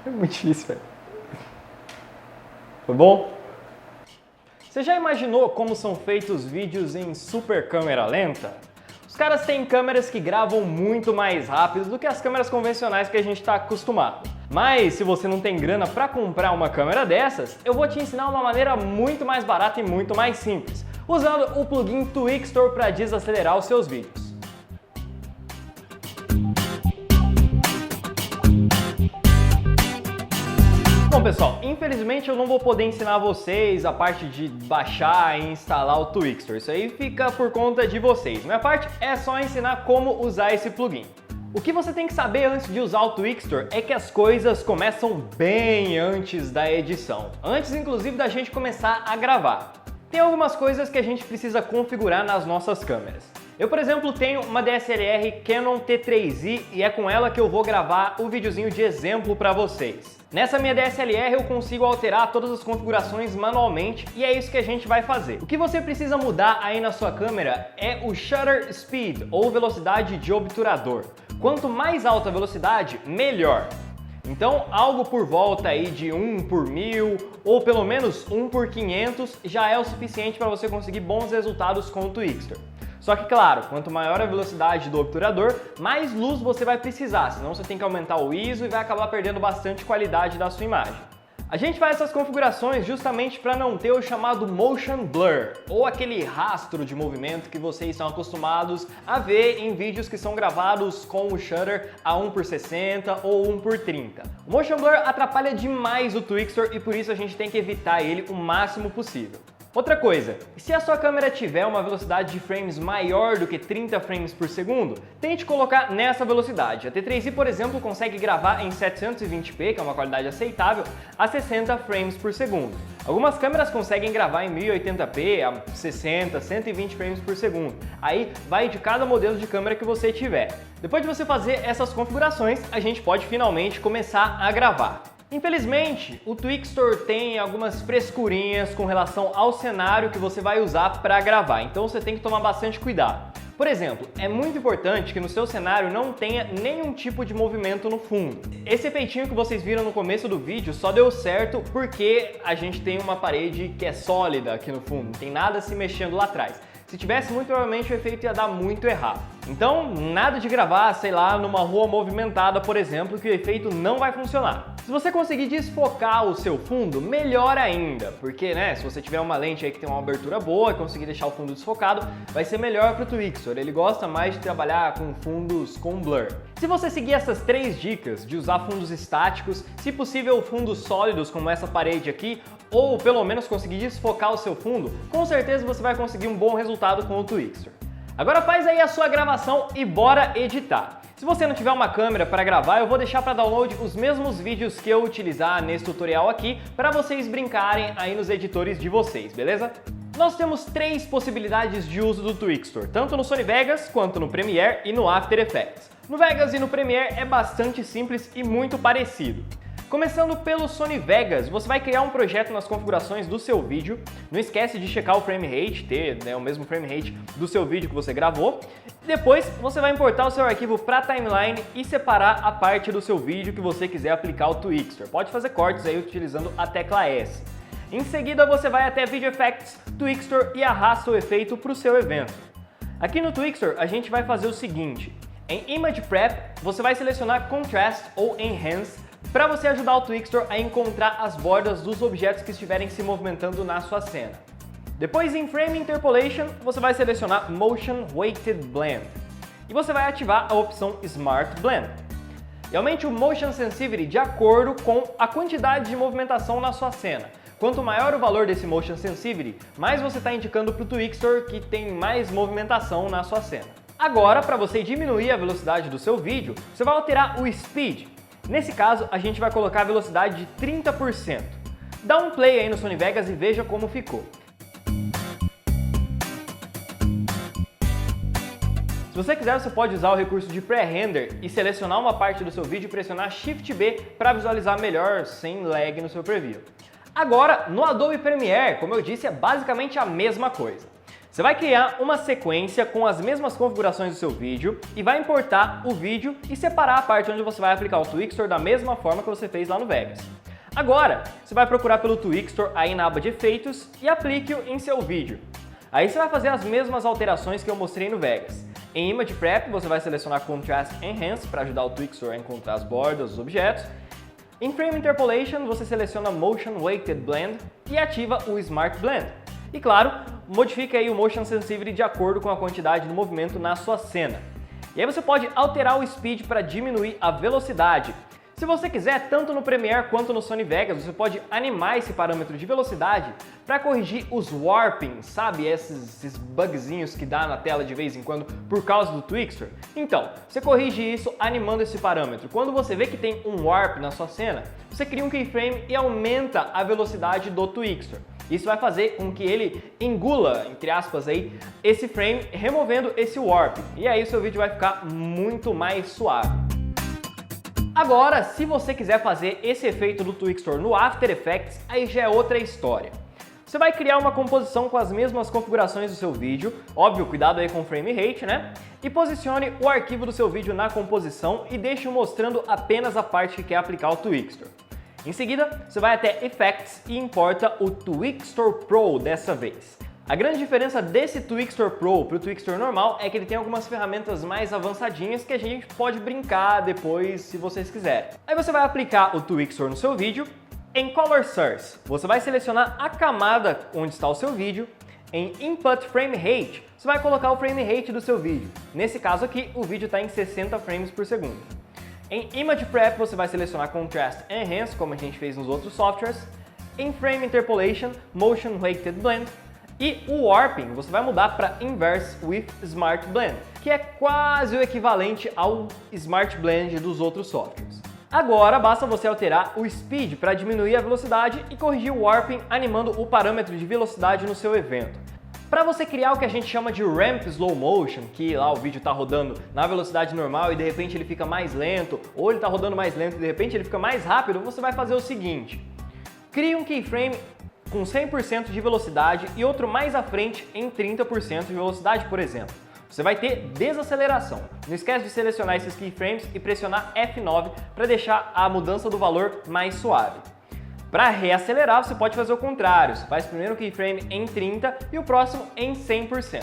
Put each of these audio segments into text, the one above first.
É muito difícil, velho. Foi bom? Você já imaginou como são feitos vídeos em super câmera lenta? Os caras têm câmeras que gravam muito mais rápido do que as câmeras convencionais que a gente está acostumado. Mas se você não tem grana para comprar uma câmera dessas, eu vou te ensinar uma maneira muito mais barata e muito mais simples, usando o plugin Twixtor para desacelerar os seus vídeos. Bom pessoal, infelizmente eu não vou poder ensinar vocês a parte de baixar e instalar o Twixtor, isso aí fica por conta de vocês. Minha parte é só ensinar como usar esse plugin. O que você tem que saber antes de usar o Twixtor é que as coisas começam bem antes da edição, antes inclusive da gente começar a gravar. Tem algumas coisas que a gente precisa configurar nas nossas câmeras. Eu, por exemplo, tenho uma DSLR Canon T3i e é com ela que eu vou gravar o videozinho de exemplo para vocês. Nessa minha DSLR eu consigo alterar todas as configurações manualmente e é isso que a gente vai fazer. O que você precisa mudar aí na sua câmera é o shutter speed, ou velocidade de obturador. Quanto mais alta a velocidade, melhor. Então, algo por volta aí de 1 por 1000 ou pelo menos 1 por 500 já é o suficiente para você conseguir bons resultados com o Twixtor. Só que, claro, quanto maior a velocidade do obturador, mais luz você vai precisar, senão você tem que aumentar o ISO e vai acabar perdendo bastante qualidade da sua imagem. A gente faz essas configurações justamente para não ter o chamado motion blur, ou aquele rastro de movimento que vocês estão acostumados a ver em vídeos que são gravados com o shutter a 1 por 60 ou 1 por 30. O motion blur atrapalha demais o Twixtor e por isso a gente tem que evitar ele o máximo possível. Outra coisa, se a sua câmera tiver uma velocidade de frames maior do que 30 frames por segundo, tente colocar nessa velocidade. A T3i, por exemplo, consegue gravar em 720p, que é uma qualidade aceitável, a 60 frames por segundo. Algumas câmeras conseguem gravar em 1080p a 60, 120 frames por segundo. Aí vai de cada modelo de câmera que você tiver. Depois de você fazer essas configurações, a gente pode finalmente começar a gravar. Infelizmente, o Twixtor tem algumas frescurinhas com relação ao cenário que você vai usar para gravar, então você tem que tomar bastante cuidado. Por exemplo, é muito importante que no seu cenário não tenha nenhum tipo de movimento no fundo. Esse efeitinho que vocês viram no começo do vídeo só deu certo porque a gente tem uma parede que é sólida aqui no fundo, não tem nada se mexendo lá atrás. Se tivesse, muito provavelmente o efeito ia dar muito errado. Então, nada de gravar, sei lá, numa rua movimentada, por exemplo, que o efeito não vai funcionar. Se você conseguir desfocar o seu fundo, melhor ainda, porque, né, se você tiver uma lente aí que tem uma abertura boa e conseguir deixar o fundo desfocado, vai ser melhor para o Twixtor. Ele gosta mais de trabalhar com fundos com blur. Se você seguir essas 3 dicas de usar fundos estáticos, se possível fundos sólidos como essa parede aqui, ou pelo menos conseguir desfocar o seu fundo, com certeza você vai conseguir um bom resultado com o Twixtor. Agora faz aí a sua gravação e bora editar. Se você não tiver uma câmera para gravar, eu vou deixar para download os mesmos vídeos que eu utilizar nesse tutorial aqui para vocês brincarem aí nos editores de vocês, beleza? Nós temos 3 possibilidades de uso do Twixtor, tanto no Sony Vegas quanto no Premiere e no After Effects. No Vegas e no Premiere é bastante simples e muito parecido. Começando pelo Sony Vegas, você vai criar um projeto nas configurações do seu vídeo. Não esquece de checar o frame rate, ter o mesmo frame rate do seu vídeo que você gravou. Depois, você vai importar o seu arquivo para a timeline e separar a parte do seu vídeo que você quiser aplicar o Twixtor. Pode fazer cortes aí utilizando a tecla S. Em seguida, você vai até Video Effects, Twixtor e arrasta o efeito para o seu evento. Aqui no Twixtor, a gente vai fazer o seguinte. Em Image Prep, você vai selecionar Contrast ou Enhance para você ajudar o Twixtor a encontrar as bordas dos objetos que estiverem se movimentando na sua cena. Depois, em Frame Interpolation, você vai selecionar Motion Weighted Blend e você vai ativar a opção Smart Blend. E aumente o Motion Sensitivity de acordo com a quantidade de movimentação na sua cena. Quanto maior o valor desse Motion Sensitivity, mais você está indicando para o Twixtor que tem mais movimentação na sua cena. Agora, para você diminuir a velocidade do seu vídeo, você vai alterar o Speed. Nesse caso, a gente vai colocar a velocidade de 30%. Dá um play aí no Sony Vegas e veja como ficou. Se você quiser, você pode usar o recurso de Pre-Render e selecionar uma parte do seu vídeo e pressionar Shift B para visualizar melhor, sem lag no seu preview. Agora, no Adobe Premiere, como eu disse, é basicamente a mesma coisa. Você vai criar uma sequência com as mesmas configurações do seu vídeo e vai importar o vídeo e separar a parte onde você vai aplicar o Twixtor da mesma forma que você fez lá no Vegas. Agora, você vai procurar pelo Twixtor aí na aba de efeitos e aplique-o em seu vídeo. Aí você vai fazer as mesmas alterações que eu mostrei no Vegas. Em Image Prep, você vai selecionar Contrast Enhance para ajudar o Twixtor a encontrar as bordas dos objetos. Em Frame Interpolation, você seleciona Motion Weighted Blend e ativa o Smart Blend. E claro, modifique aí o Motion Sensitivity de acordo com a quantidade do movimento na sua cena. E aí você pode alterar o Speed para diminuir a velocidade. Se você quiser, tanto no Premiere quanto no Sony Vegas, você pode animar esse parâmetro de velocidade para corrigir os warping, sabe? Esses bugzinhos que dá na tela de vez em quando por causa do Twixtor. Então, você corrige isso animando esse parâmetro. Quando você vê que tem um warp na sua cena, você cria um keyframe e aumenta a velocidade do Twixtor. Isso vai fazer com que ele engula, entre aspas, aí, esse frame, removendo esse warp. E aí o seu vídeo vai ficar muito mais suave. Agora, se você quiser fazer esse efeito do Twixtor no After Effects, aí já é outra história. Você vai criar uma composição com as mesmas configurações do seu vídeo, óbvio, cuidado aí com o frame rate, né? E posicione o arquivo do seu vídeo na composição e deixe-o mostrando apenas a parte que quer aplicar o Twixtor. Em seguida, você vai até Effects e importa o Twixtor Pro dessa vez. A grande diferença desse Twixtor Pro para o Twixtor normal é que ele tem algumas ferramentas mais avançadinhas que a gente pode brincar depois se vocês quiserem. Aí você vai aplicar o Twixtor no seu vídeo. Em Color Source, você vai selecionar a camada onde está o seu vídeo. Em Input Frame Rate, você vai colocar o frame rate do seu vídeo. Nesse caso aqui, o vídeo está em 60 frames por segundo. Em Image Prep, você vai selecionar Contrast Enhance, como a gente fez nos outros softwares. Em Frame Interpolation, Motion Weighted Blend. E o Warping você vai mudar para Inverse with Smart Blend, que é quase o equivalente ao Smart Blend dos outros softwares. Agora basta você alterar o Speed para diminuir a velocidade e corrigir o Warping animando o parâmetro de velocidade no seu evento. Para você criar o que a gente chama de Ramp Slow Motion, que lá o vídeo está rodando na velocidade normal e de repente ele fica mais lento, ou ele está rodando mais lento e de repente ele fica mais rápido, você vai fazer o seguinte: crie um keyframe com 100% de velocidade e outro mais à frente em 30% de velocidade, por exemplo. Você vai ter desaceleração. Não esquece de selecionar esses keyframes e pressionar F9 para deixar a mudança do valor mais suave. Para reacelerar, você pode fazer o contrário. Você faz primeiro o keyframe em 30% e o próximo em 100%.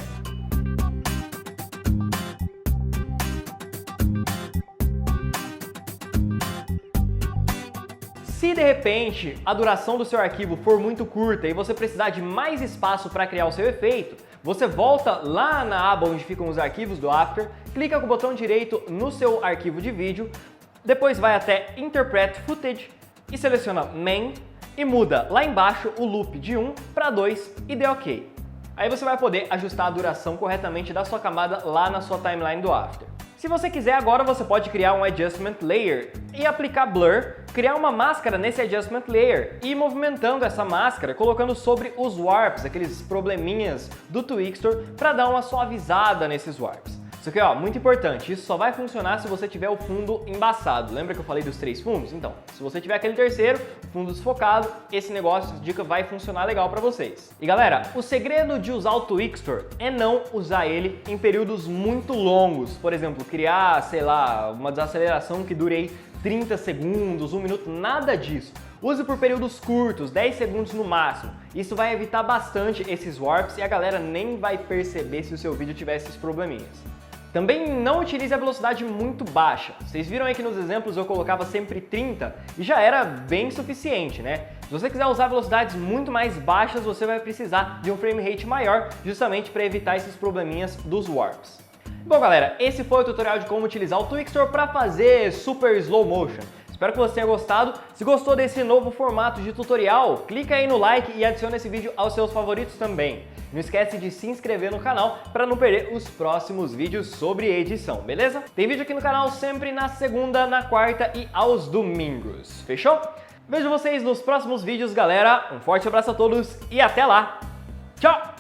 Se de repente a duração do seu arquivo for muito curta e você precisar de mais espaço para criar o seu efeito, você volta lá na aba onde ficam os arquivos do After, clica com o botão direito no seu arquivo de vídeo, depois vai até Interpret Footage e seleciona Main e muda lá embaixo o loop de 1 para 2 e dê OK. Aí você vai poder ajustar a duração corretamente da sua camada lá na sua timeline do After. Se você quiser, agora você pode criar um Adjustment Layer e aplicar Blur, criar uma máscara nesse Adjustment Layer e ir movimentando essa máscara, colocando sobre os warps, aqueles probleminhas do Twixtor, para dar uma suavizada nesses warps. Isso aqui, ó, muito importante, isso só vai funcionar se você tiver o fundo embaçado. Lembra que eu falei dos 3 fundos? Então, se você tiver aquele terceiro, fundo desfocado, esse negócio, essa dica vai funcionar legal para vocês. E galera, o segredo de usar o Twixtor é não usar ele em períodos muito longos. Por exemplo, criar, sei lá, uma desaceleração que dure aí 30 segundos, 1 minuto, nada disso. Use por períodos curtos, 10 segundos no máximo. Isso vai evitar bastante esses warps e a galera nem vai perceber se o seu vídeo tiver esses probleminhas. Também não utilize a velocidade muito baixa. Vocês viram aí que nos exemplos eu colocava sempre 30 e já era bem suficiente, né? Se você quiser usar velocidades muito mais baixas, você vai precisar de um frame rate maior, justamente para evitar esses probleminhas dos warps. Bom galera, esse foi o tutorial de como utilizar o Twixtor para fazer super slow motion. Espero que você tenha gostado. Se gostou desse novo formato de tutorial, clica aí no like e adiciona esse vídeo aos seus favoritos também. Não esquece de se inscrever no canal para não perder os próximos vídeos sobre edição, beleza? Tem vídeo aqui no canal sempre na segunda, na quarta e aos domingos. Fechou? Vejo vocês nos próximos vídeos, galera. Um forte abraço a todos e até lá. Tchau!